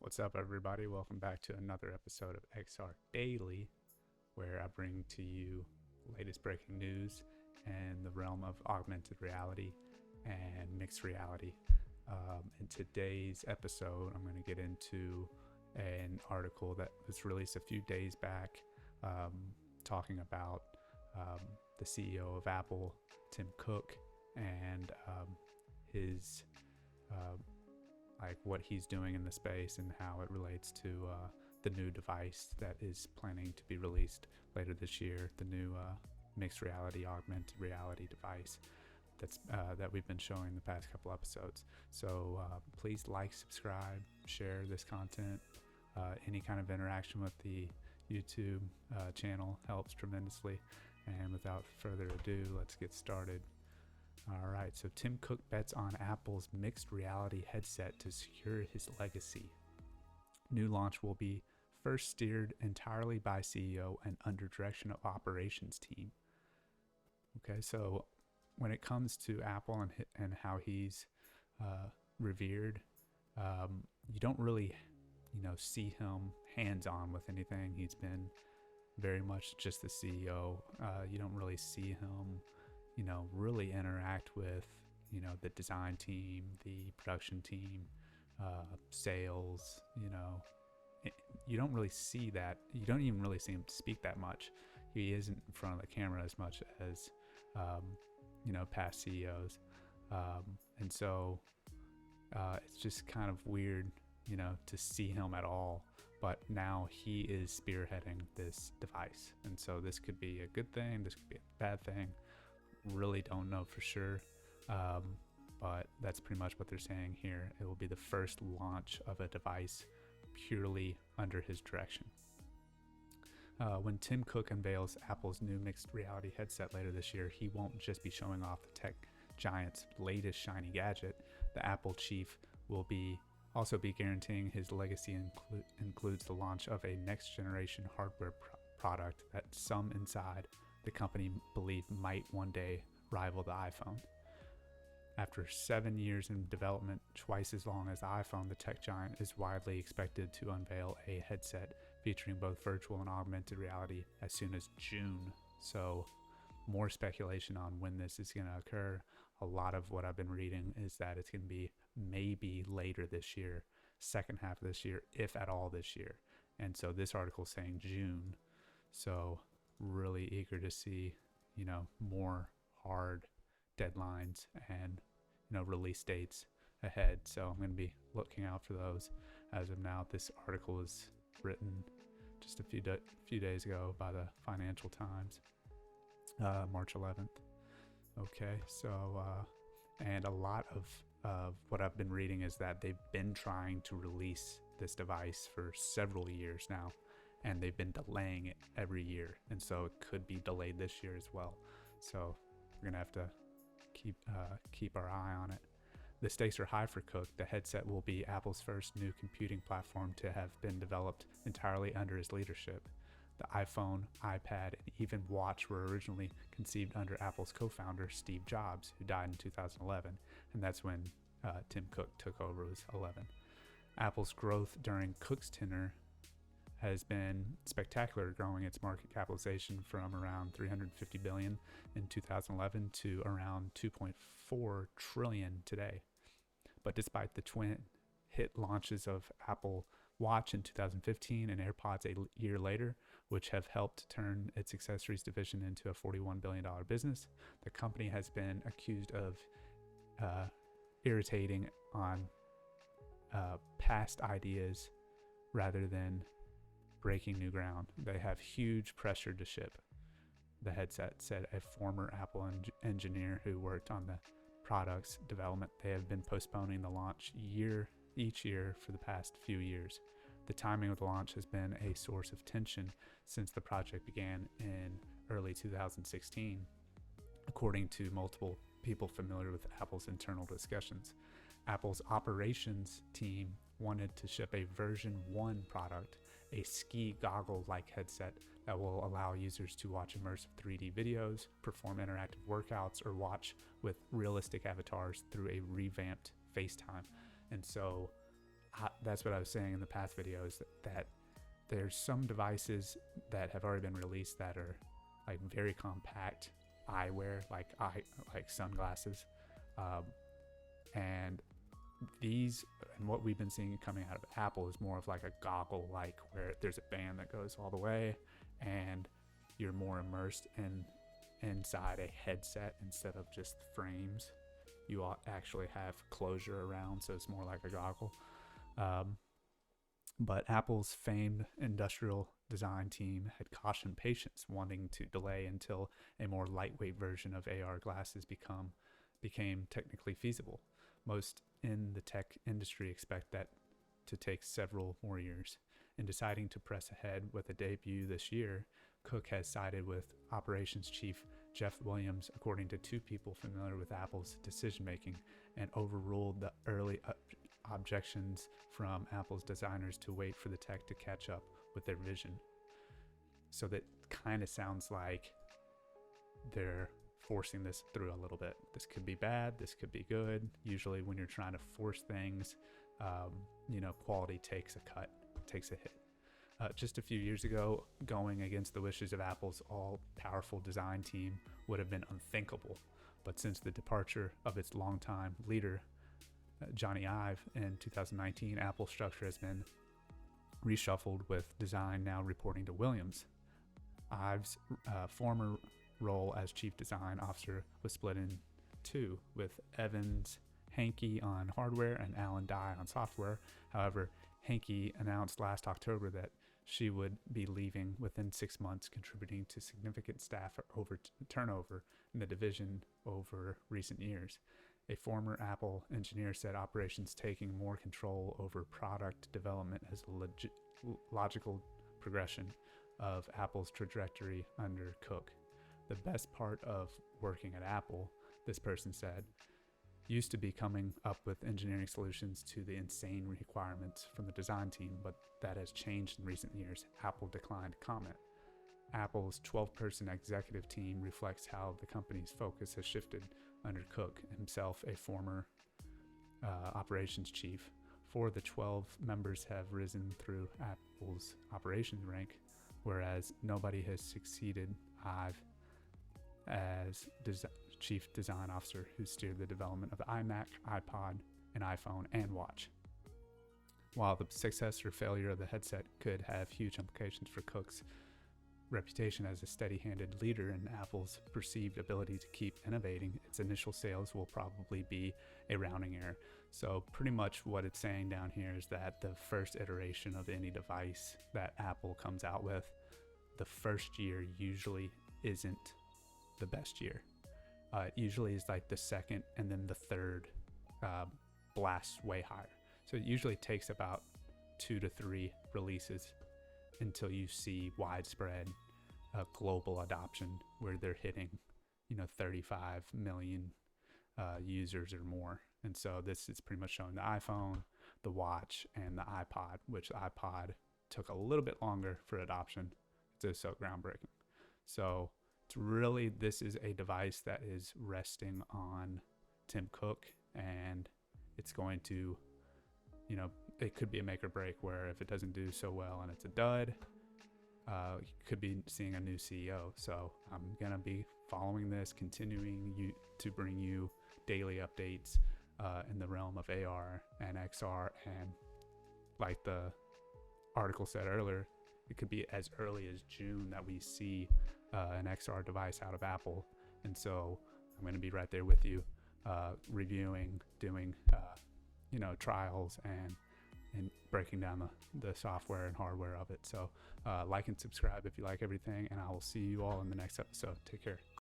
What's up, everybody? Welcome back to another episode of XR Daily, where I bring to you latest breaking news in the realm of augmented reality and mixed reality. In today's episode, I'm going to get into an article that was released a few days back, talking about the CEO of Apple, Tim Cook, and his like what he's doing in the space and how it relates to the new device that is planning to be released later this year, the new mixed reality, augmented reality device that we've been showing the past couple episodes. So please like, subscribe, share this content. Any kind of interaction with the YouTube channel helps tremendously. And without further ado, let's get started. All right, so Tim Cook bets on Apple's mixed reality headset to secure his legacy. New launch will be first steered entirely by CEO and under direction of operations team. Okay, so when it comes to Apple and how he's revered, you don't really, see him hands-on with anything. He's been very much just the CEO. You don't really see him really interact with, the design team, the production team, sales, you don't really see that. You don't even really see him speak that much. He isn't in front of the camera as much as, past CEOs. And so it's just kind of weird, to see him at all. But now he is spearheading this device. And so this could be a good thing. This could be a bad thing. Really don't know for sure, but that's pretty much what they're saying here. It will be the first launch of a device purely under his direction. When Tim Cook unveils Apple's new mixed reality headset later this year, he won't just be showing off the tech giant's latest shiny gadget. The Apple chief will also be guaranteeing his legacy includes the launch of a next generation hardware product that some inside the company believe might one day rival the iPhone. After 7 years in development, twice as long as the iPhone, the tech giant is widely expected to unveil a headset featuring both virtual and augmented reality as soon as June. So more speculation on when this is going to occur. A lot of what I've been reading is that it's going to be maybe later this year, second half of this year, if at all this year. And so this article is saying June. So really eager to see, more hard deadlines and, release dates ahead. So I'm going to be looking out for those. As of now, this article was written just a few days ago by the Financial Times, March 11th. Okay, so and a lot of what I've been reading is that they've been trying to release this device for several years now, and they've been delaying it every year, and so it could be delayed this year as well. So we're gonna have to keep our eye on it. The stakes are high for Cook. The headset will be Apple's first new computing platform to have been developed entirely under his leadership. The iPhone, iPad, and even Watch were originally conceived under Apple's co-founder Steve Jobs, who died in 2011, and that's when Tim Cook took over. It was 11. Apple's growth during Cook's tenure has been spectacular, growing its market capitalization from around $350 billion in 2011 to around $2.4 trillion today. But despite the twin hit launches of Apple Watch in 2015 and AirPods a year later, which have helped turn its accessories division into a $41 billion business, the company has been accused of irritating on past ideas rather than breaking new ground. They have huge pressure to ship the headset, said a former Apple engineer who worked on the product's development. They have been postponing the launch each year for the past few years. The timing of the launch has been a source of tension since the project began in early 2016, according to multiple people familiar with Apple's internal discussions. Apple's operations team wanted to ship a version 1 product, a ski goggle-like headset that will allow users to watch immersive 3D videos, perform interactive workouts, or watch with realistic avatars through a revamped FaceTime. And so that's what I was saying in the past videos, that there's some devices that have already been released that are like very compact eyewear, like sunglasses, and these, and what we've been seeing coming out of Apple is more of like a goggle, like where there's a band that goes all the way and you're more immersed inside a headset instead of just frames. You actually have closure around, so it's more like a goggle. But Apple's famed industrial design team had cautioned patients, wanting to delay until a more lightweight version of AR glasses became technically feasible. Most in the tech industry expect that to take several more years. In deciding to press ahead with a debut this year, Cook has sided with operations chief Jeff Williams, according to two people familiar with Apple's decision-making, and overruled the early objections from Apple's designers to wait for the tech to catch up with their vision. So that kind of sounds like they're forcing this through a little bit. This could be bad, this could be good. Usually when you're trying to force things, quality takes a cut, takes a hit. Just a few years ago, going against the wishes of Apple's all-powerful design team would have been unthinkable. But since the departure of its longtime leader, Johnny Ive, in 2019, Apple's structure has been reshuffled, with design now reporting to Williams. Ive's former role as chief design officer was split in two, with Evans Hankey on hardware and Alan Dye on software. However, Hankey announced last October that she would be leaving within 6 months, contributing to significant staff turnover in the division over recent years. A former Apple engineer said operations taking more control over product development as a logical progression of Apple's trajectory under Cook. The best part of working at Apple, this person said, used to be coming up with engineering solutions to the insane requirements from the design team, but that has changed in recent years. Apple declined to comment. Apple's 12-person executive team reflects how the company's focus has shifted under Cook, himself a former operations chief. 4 of the 12 members have risen through Apple's operations rank, whereas nobody has succeeded Ive as chief design officer, who steered the development of the iMac, iPod, and iPhone, and Watch. While the success or failure of the headset could have huge implications for Cook's reputation as a steady-handed leader in Apple's perceived ability to keep innovating, its initial sales will probably be a rounding error. So pretty much what it's saying down here is that the first iteration of any device that Apple comes out with, the first year usually isn't the best year. It usually is like the second and then the third blasts way higher. So it usually takes about 2 to 3 releases until you see widespread global adoption, where they're hitting 35 million users or more. And so this is pretty much showing the iPhone, the Watch, and the iPod, which the iPod took a little bit longer for adoption. It's so groundbreaking. So it's really, this is a device that is resting on Tim Cook, and it's going to, it could be a make or break, where if it doesn't do so well and it's a dud, you could be seeing a new CEO. So I'm going to be following this, continuing to bring you daily updates in the realm of AR and XR. And like the article said earlier, it could be as early as June that we see an XR device out of Apple. And so I'm going to be right there with you, reviewing, doing, trials and breaking down the software and hardware of it. So like and subscribe if you like everything, and I will see you all in the next episode. Take care.